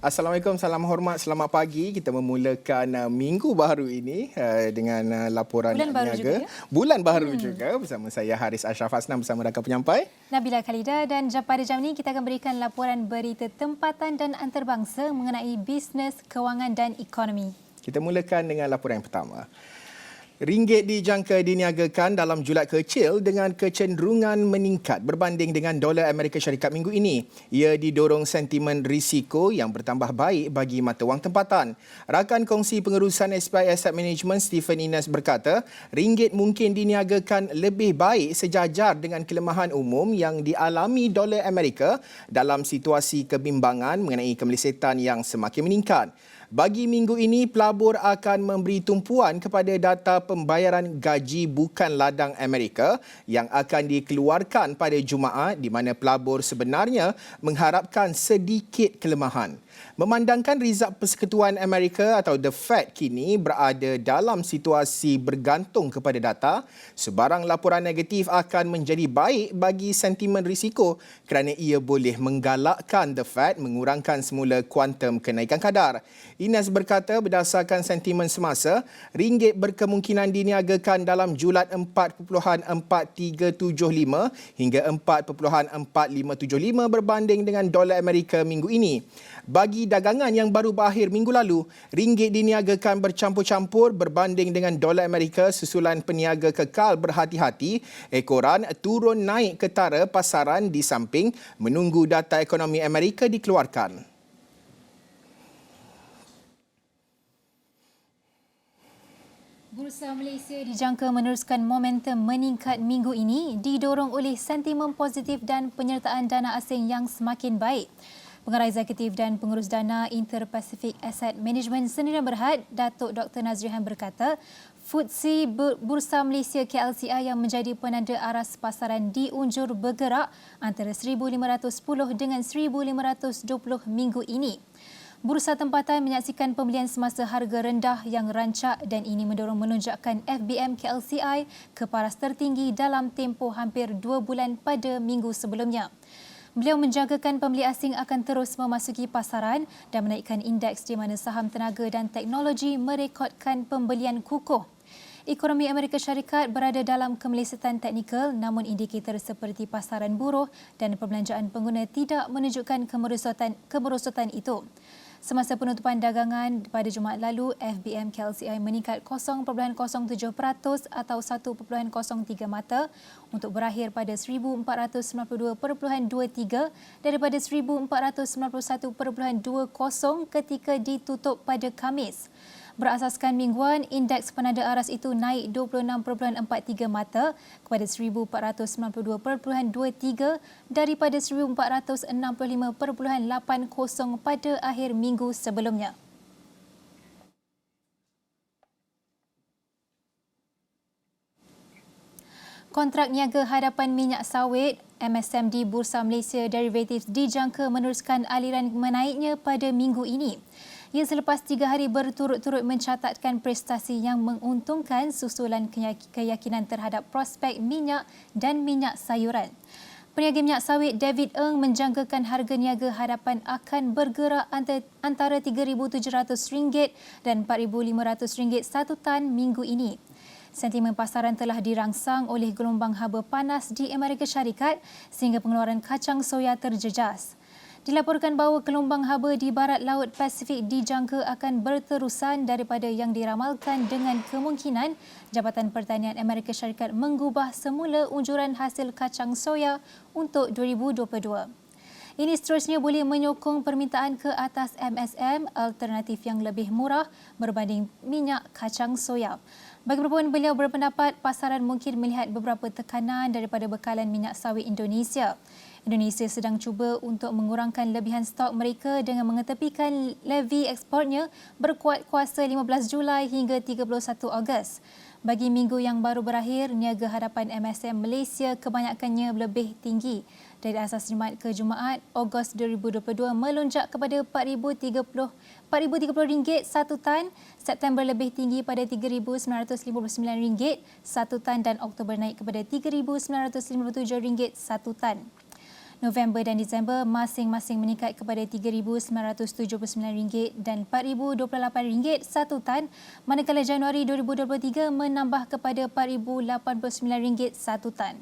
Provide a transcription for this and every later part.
Assalamualaikum, salam hormat, selamat pagi. Kita memulakan minggu baru ini dengan laporan Bulan baru niaga. juga, ya? Bulan baru juga bersama saya Haris Ashraf Hasnan bersama rakan penyampai. Nabila Khalida, dan pada jam ini kita akan berikan laporan berita tempatan dan antarabangsa mengenai bisnes, kewangan dan ekonomi. Kita mulakan dengan laporan yang pertama. Ringgit dijangka diniagakan dalam julat kecil dengan kecenderungan meningkat berbanding dengan dolar Amerika Syarikat minggu ini. Ia didorong sentimen risiko yang bertambah baik bagi mata wang tempatan. Rakan kongsi pengurusan SPI Asset Management Stephen Ines berkata, ringgit mungkin diniagakan lebih baik sejajar dengan kelemahan umum yang dialami dolar Amerika dalam situasi kebimbangan mengenai kemelesetan yang semakin meningkat. Bagi minggu ini, pelabur akan memberi tumpuan kepada data pembayaran gaji bukan ladang Amerika yang akan dikeluarkan pada Jumaat di mana pelabur sebenarnya mengharapkan sedikit kelemahan. Memandangkan Rizab Persekutuan Amerika atau The Fed kini berada dalam situasi bergantung kepada data, sebarang laporan negatif akan menjadi baik bagi sentimen risiko kerana ia boleh menggalakkan The Fed mengurangkan semula kuantum kenaikan kadar. Ines berkata berdasarkan sentimen semasa, ringgit berkemungkinan diniagakan dalam julat 4.4375 hingga 4.4575 berbanding dengan dolar Amerika minggu ini. Bagi dagangan yang baru berakhir minggu lalu, ringgit diniagakan bercampur-campur berbanding dengan dolar Amerika susulan peniaga kekal berhati-hati, ekoran turun naik ketara pasaran di samping menunggu data ekonomi Amerika dikeluarkan. Bursa Malaysia dijangka meneruskan momentum meningkat minggu ini didorong oleh sentimen positif dan penyertaan dana asing yang semakin baik. Pengarah Eksekutif dan Pengurus Dana Inter-Pacific Asset Management Sdn Bhd, Datuk Dr. Nazrihan berkata, FTSE Bursa Malaysia KLCI yang menjadi penanda aras pasaran diunjur bergerak antara 1,510 dengan 1,520 minggu ini. Bursa tempatan menyaksikan pembelian semasa harga rendah yang rancak dan ini mendorong menunjukkan FBM KLCI ke paras tertinggi dalam tempoh hampir 2 bulan pada minggu sebelumnya. Beliau menjangkakan pembeli asing akan terus memasuki pasaran dan menaikkan indeks di mana saham tenaga dan teknologi merekodkan pembelian kukuh. Ekonomi Amerika Syarikat berada dalam kemelesetan teknikal namun indikator seperti pasaran buruh dan perbelanjaan pengguna tidak menunjukkan kemerosotan itu. Semasa penutupan dagangan pada Jumaat lalu, FBM KLCI meningkat 0.07% atau 1.03 mata untuk berakhir pada 1,492.23 daripada 1,491.20 ketika ditutup pada Khamis. Berasaskan mingguan, indeks penanda aras itu naik 26.43 mata kepada 1,492.23 daripada 1,465.80 pada akhir minggu sebelumnya. Kontrak niaga hadapan minyak sawit MSM di Bursa Malaysia Derivatives dijangka meneruskan aliran menaiknya pada minggu ini. Ia selepas 3 hari berturut-turut mencatatkan prestasi yang menguntungkan susulan keyakinan terhadap prospek minyak dan minyak sayuran. Peniaga minyak sawit David Ng menjangkakan harga niaga hadapan akan bergerak antara RM3,700 dan RM4,500 satu tan minggu ini. Sentimen pasaran telah dirangsang oleh gelombang haba panas di Amerika Syarikat sehingga pengeluaran kacang soya terjejas. Dilaporkan bahawa gelombang haba di barat laut Pasifik dijangka akan berterusan daripada yang diramalkan dengan kemungkinan Jabatan Pertanian Amerika Syarikat menggubah semula unjuran hasil kacang soya untuk 2022. Ini seterusnya boleh menyokong permintaan ke atas MSM alternatif yang lebih murah berbanding minyak kacang soya. Bagaimanapun beliau berpendapat pasaran mungkin melihat beberapa tekanan daripada bekalan minyak sawit Indonesia. Indonesia sedang cuba untuk mengurangkan lebihan stok mereka dengan mengetepikan levy ekspornya berkuat kuasa 15 Julai hingga 31 Ogos. Bagi minggu yang baru berakhir, niaga hadapan MSM Malaysia kebanyakannya lebih tinggi. Dari asas Jumaat ke Jumaat, Ogos 2022 melonjak kepada RM4,030 satu tan, September lebih tinggi pada RM3,959 satu tan dan Oktober naik kepada RM3,957 satu tan. November dan Disember masing-masing meningkat kepada RM3,979 dan RM4,028 satu tan, manakala Januari 2023 menambah kepada RM4,089 satu tan.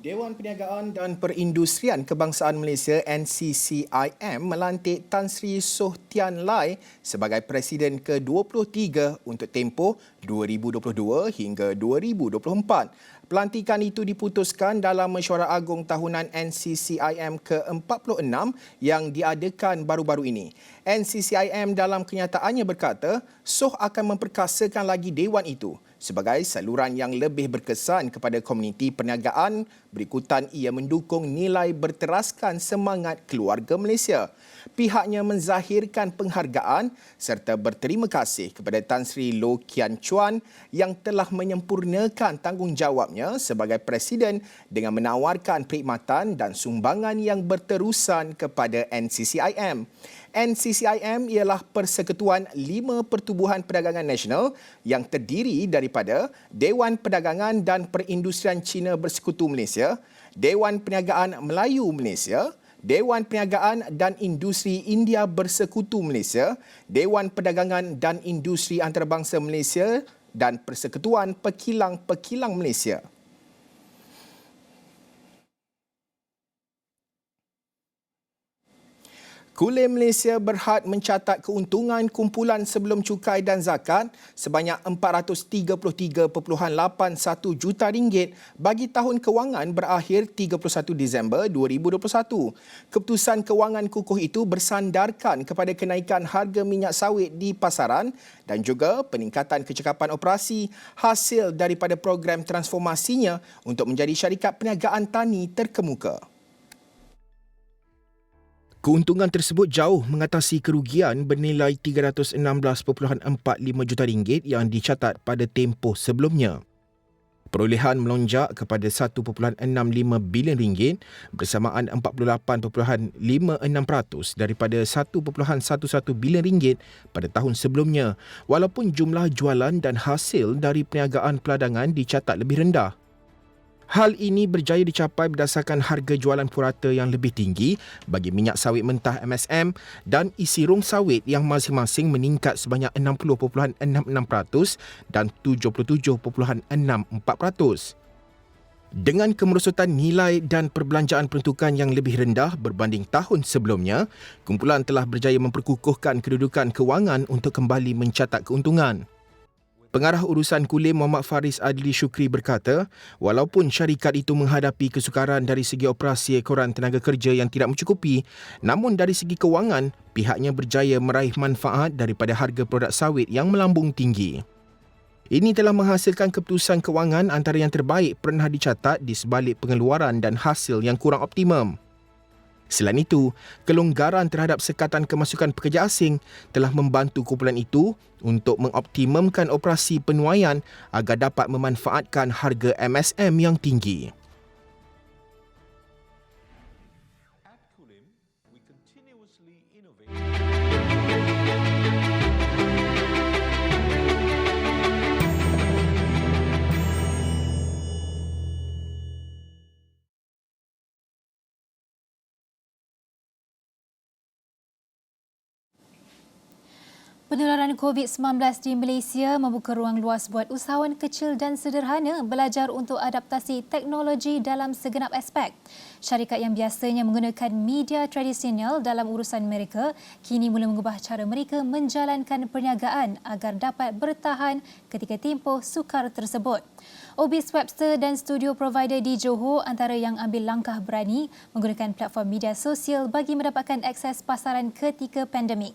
Dewan Perniagaan dan Perindustrian Kebangsaan Malaysia NCCIM melantik Tan Sri Soh Tian Lai sebagai Presiden ke-23 untuk tempoh 2022 hingga 2024. Pelantikan itu diputuskan dalam Mesyuarat Agung Tahunan NCCIM ke-46 yang diadakan baru-baru ini. NCCIM dalam kenyataannya berkata, Soh akan memperkasakan lagi Dewan itu sebagai saluran yang lebih berkesan kepada komuniti perniagaan. Berikutan ia mendukung nilai berteraskan semangat keluarga Malaysia. Pihaknya menzahirkan penghargaan serta berterima kasih kepada Tan Sri Loh Kian Chuan yang telah menyempurnakan tanggungjawabnya sebagai Presiden dengan menawarkan perkhidmatan dan sumbangan yang berterusan kepada NCCIM. NCCIM ialah persekutuan 5 pertubuhan perdagangan nasional yang terdiri daripada Dewan Perdagangan dan Perindustrian Cina Bersekutu Malaysia, Dewan Perniagaan Melayu Malaysia, Dewan Perniagaan dan Industri India Bersekutu Malaysia, Dewan Perdagangan dan Industri Antarabangsa Malaysia dan Persekutuan Pekilang-Pekilang Malaysia. Kulim Malaysia berhad mencatat keuntungan kumpulan sebelum cukai dan zakat sebanyak RM433.81 juta bagi tahun kewangan berakhir 31 Disember 2021. Keputusan kewangan kukuh itu bersandarkan kepada kenaikan harga minyak sawit di pasaran dan juga peningkatan kecekapan operasi hasil daripada program transformasinya untuk menjadi syarikat perniagaan tani terkemuka. Keuntungan tersebut jauh mengatasi kerugian bernilai RM316.45 juta yang dicatat pada tempoh sebelumnya. Perolehan melonjak kepada RM1.65 bilion bersamaan 48.56% daripada RM1.11 bilion pada tahun sebelumnya, walaupun jumlah jualan dan hasil dari perniagaan peladangan dicatat lebih rendah. Hal ini berjaya dicapai berdasarkan harga jualan purata yang lebih tinggi bagi minyak sawit mentah MSM dan isi rong sawit yang masing-masing meningkat sebanyak 60.66% dan 77.64%. Dengan kemerosotan nilai dan perbelanjaan peruntukan yang lebih rendah berbanding tahun sebelumnya, kumpulan telah berjaya memperkukuhkan kedudukan kewangan untuk kembali mencatat keuntungan. Pengarah urusan Kulim Muhammad Faris Adli Syukri berkata, walaupun syarikat itu menghadapi kesukaran dari segi operasi ekoran tenaga kerja yang tidak mencukupi, namun dari segi kewangan, pihaknya berjaya meraih manfaat daripada harga produk sawit yang melambung tinggi. Ini telah menghasilkan keputusan kewangan antara yang terbaik pernah dicatat di sebalik pengeluaran dan hasil yang kurang optimum. Selain itu, kelonggaran terhadap sekatan kemasukan pekerja asing telah membantu kumpulan itu untuk mengoptimumkan operasi penuaian agar dapat memanfaatkan harga MSM yang tinggi. At Kulim, we continuously innovate. Penularan COVID-19 di Malaysia membuka ruang luas buat usahawan kecil dan sederhana belajar untuk adaptasi teknologi dalam segenap aspek. Syarikat yang biasanya menggunakan media tradisional dalam urusan mereka kini mula mengubah cara mereka menjalankan perniagaan agar dapat bertahan ketika tempoh sukar tersebut. Obis Webster dan studio provider di Johor antara yang ambil langkah berani menggunakan platform media sosial bagi mendapatkan akses pasaran ketika pandemik.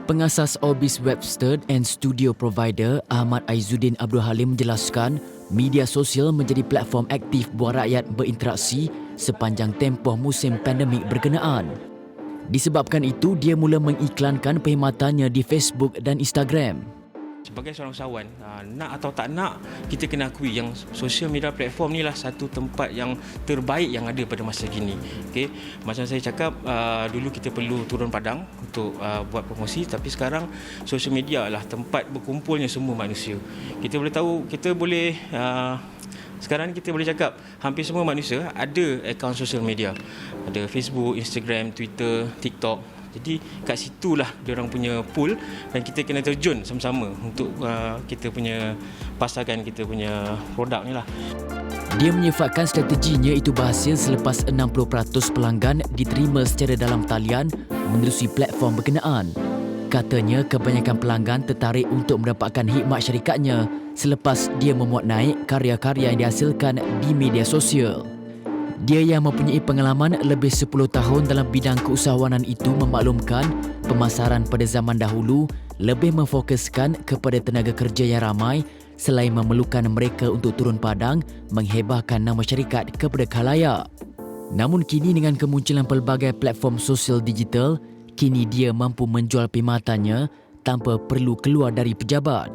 Pengasas Obis Webster and Studio Provider Ahmad Aizuddin Abdul Halim menjelaskan media sosial menjadi platform aktif buat rakyat berinteraksi sepanjang tempoh musim pandemik berkenaan. Disebabkan itu, dia mula mengiklankan perkhidmatannya di Facebook dan Instagram. Sebagai seorang usahawan, nak atau tak nak, kita kena akui yang social media platform ni lah satu tempat yang terbaik yang ada pada masa kini. Okay? Macam saya cakap, dulu kita perlu turun padang untuk buat promosi, tapi sekarang social media lah tempat berkumpulnya semua manusia. Kita boleh tahu, sekarang kita boleh cakap hampir semua manusia ada akaun social media. Ada Facebook, Instagram, Twitter, TikTok. Jadi kat situlah diorang punya pool dan kita kena terjun sama-sama untuk kita punya pasarkan kita punya produk ni lah. Dia menyifatkan strateginya itu berhasil selepas 60% pelanggan diterima secara dalam talian menerusi platform berkenaan. Katanya kebanyakan pelanggan tertarik untuk mendapatkan khidmat syarikatnya selepas dia memuat naik karya-karya yang dihasilkan di media sosial. Dia yang mempunyai pengalaman lebih 10 tahun dalam bidang keusahawanan itu memaklumkan pemasaran pada zaman dahulu lebih memfokuskan kepada tenaga kerja yang ramai selain memerlukan mereka untuk turun padang menghebahkan nama syarikat kepada khalayak. Namun kini dengan kemunculan pelbagai platform sosial digital, kini dia mampu menjual perkhidmatannya tanpa perlu keluar dari pejabat.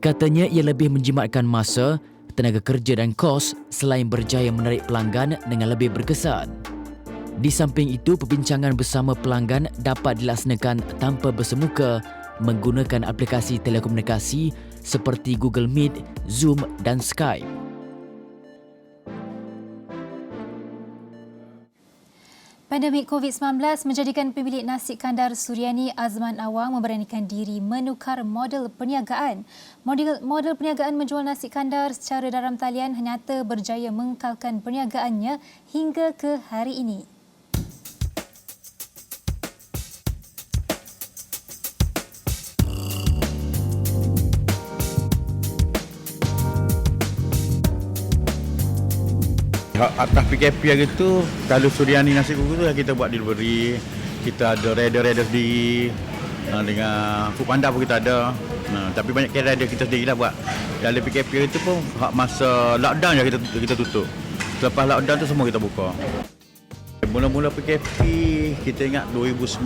Katanya ia lebih menjimatkan masa, tenaga kerja dan kos selain berjaya menarik pelanggan dengan lebih berkesan. Di samping itu, perbincangan bersama pelanggan dapat dilaksanakan tanpa bersemuka menggunakan aplikasi telekomunikasi seperti Google Meet, Zoom dan Skype. Pandemik COVID-19 menjadikan pemilik nasi kandar Suryani Azman Awang memberanikan diri menukar model perniagaan. Model perniagaan menjual nasi kandar secara dalam talian nyata berjaya mengekalkan perniagaannya hingga ke hari ini. Atas PKP hari tu, kalau Suryani Nasi Kuku tu kita buat delivery, kita ada rider sendiri, dengan Foodpanda pun kita ada. Tapi banyak rider kita sendiri lah buat. Dalam PKP hari tu pun masa lockdown je kita tutup. Selepas lockdown tu semua kita buka. Mula-mula PKP, kita ingat 2019.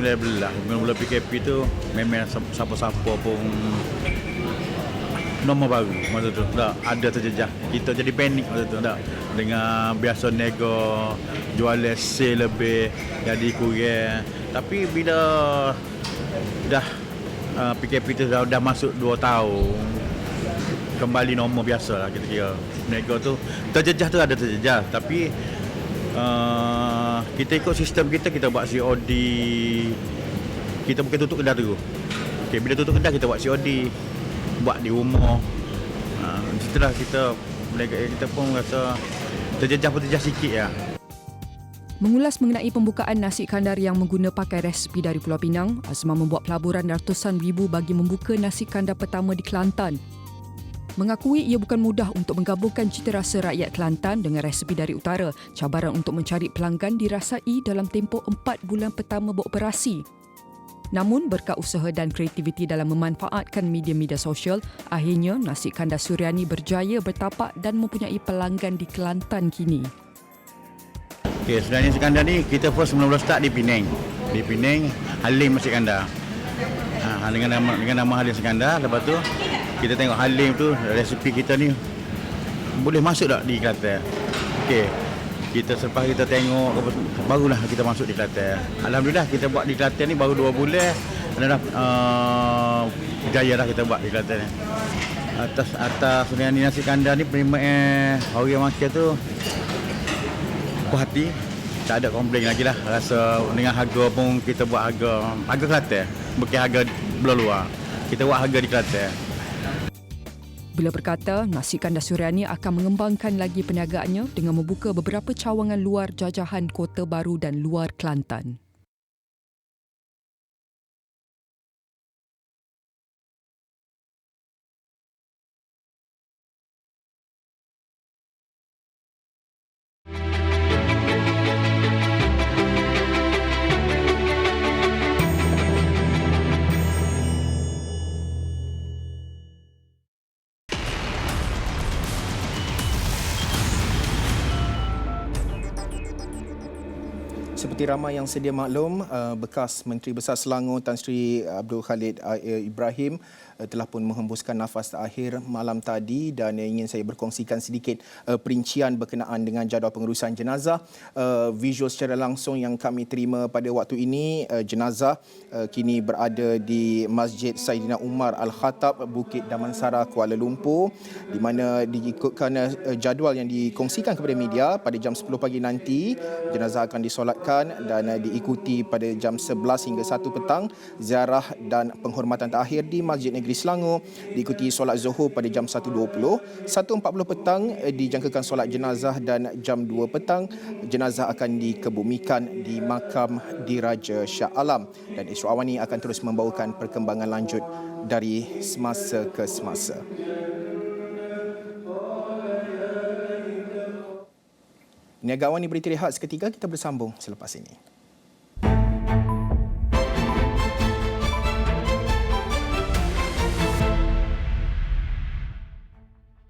Mula-mula PKP tu memang siapa-siapa pun nombor baru masa tu. Tak ada terjejah. Kita jadi panik masa tu. Tak. Dengan biasa nego, jualan sale lebih, jadi kurang. Tapi bila dah PKP tu dah masuk 2 tahun, kembali normal biasa lah kita kira. Nego tu, terjejah tu ada terjejah. Tapi kita ikut sistem kita buat COD. Kita bukan tutup kedai tu. Okay, bila tutup kedai kita buat COD. Buat di rumah. Setelah kita pun rasa terjejah sikit ya. Mengulas mengenai pembukaan nasi kandar yang mengguna pakai resipi dari Pulau Pinang, Azman membuat pelaburan ratusan ribu bagi membuka nasi kandar pertama di Kelantan. Mengakui ia bukan mudah untuk menggabungkan cita rasa rakyat Kelantan dengan resipi dari utara. Cabaran untuk mencari pelanggan dirasai dalam tempoh 4 bulan pertama beroperasi. Namun berkat usaha dan kreativiti dalam memanfaatkan media-media sosial, akhirnya nasi kandar Suryani berjaya bertapak dan mempunyai pelanggan di Kelantan kini. Okey, sebenarnya nasi kandar ni kita first mula-mula start di Penang. Di Penang, Halim nasi kandar. Dengan nama Halim nasi kandar. Lepas tu kita tengok Halim tu resipi kita ni boleh masuk tak di Kelantan. Okey. Selepas kita tengok, barulah kita masuk di Kelantan. Alhamdulillah kita buat di Kelantan ni baru 2 bulan. Dah berjaya dah kita buat di Kelantan ni. Atas Suryani Nasi Kandar ni penerimaan orang makan tu puas hati. Tak ada komplain lagi lah. Rasa dengan harga pun kita buat harga Kelantan. Bukan harga belah luar. Kita buat harga di Kelantan. Bila berkata, nasi kandar Suryani akan mengembangkan lagi perniagaannya dengan membuka beberapa cawangan luar jajahan Kota Baru dan luar Kelantan. Seperti ramai yang sedia maklum, bekas Menteri Besar Selangor Tan Sri Abdul Khalid Ibrahim telah pun menghembuskan nafas terakhir malam tadi, dan ingin saya berkongsikan sedikit perincian berkenaan dengan jadual pengurusan jenazah. Visual secara langsung yang kami terima pada waktu ini, jenazah kini berada di Masjid Saidina Umar Al-Khattab, Bukit Damansara, Kuala Lumpur, di mana diikutkan jadual yang dikongsikan kepada media pada jam 10 pagi nanti jenazah akan disolatkan, dan diikuti pada jam 11 hingga 1 petang ziarah dan penghormatan terakhir di Masjid Negeri Selangor, diikuti solat Zuhur pada jam 1.20, 1.40 petang dijangkakan solat jenazah, dan jam 2 petang jenazah akan dikebumikan di makam Diraja Shah Alam, dan Isra Awani akan terus membawakan perkembangan lanjut dari semasa ke semasa. Niaga Awani berita rehat seketika, kita bersambung selepas ini.